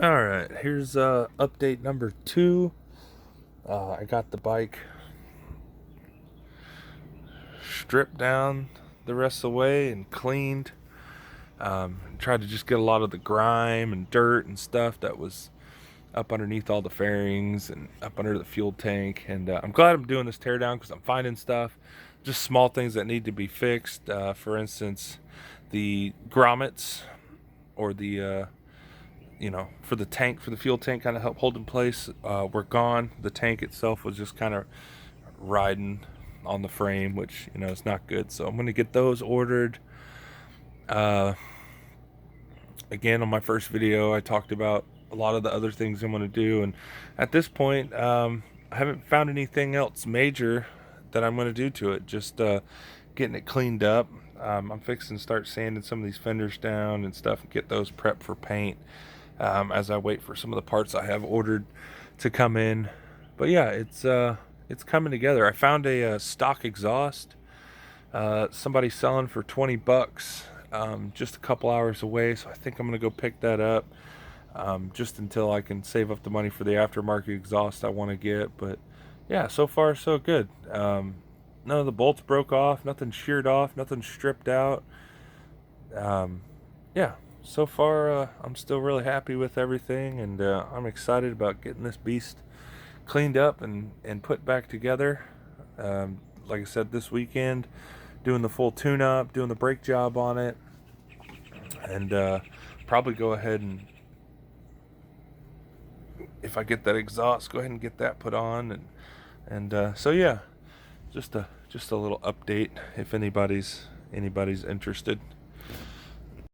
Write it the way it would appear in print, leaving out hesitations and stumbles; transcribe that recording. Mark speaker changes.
Speaker 1: All right, here's update number 2. I got the bike stripped down the rest of the way and cleaned. Tried to just get a lot of the grime and dirt and stuff that was up underneath all the fairings and up under the fuel tank. And I'm glad I'm doing this teardown because I'm finding stuff, just small things that need to be fixed. For instance, the grommets or the for the tank, for the fuel tank, kind of help hold in place, were gone. The tank itself was just kind of riding on the frame, which is not good. So I'm going to get those ordered. Uh, Again, on my first video, I talked about a lot of the other things I'm going to do, and at this point, I haven't found anything else major that I'm going to do to it. Just getting it cleaned up. I'm fixing to start sanding some of these fenders down and stuff, and get those prepped for paint as I wait for some of the parts I have ordered to come in. But yeah, it's coming together. I found a stock exhaust. Somebody selling for $20, just a couple hours away. So I think I'm gonna go pick that up, just until I can save up the money for the aftermarket exhaust I want to get. But yeah, so far so good. None of the bolts broke off, nothing sheared off, nothing stripped out. Um, yeah, so far I'm still really happy with everything, and I'm excited about getting this beast cleaned up and put back together. Like I said, this weekend, doing the full tune-up, doing the brake job on it, and probably go ahead and, if I get that exhaust, go ahead and get that put on, and so yeah, just a little update if anybody's interested.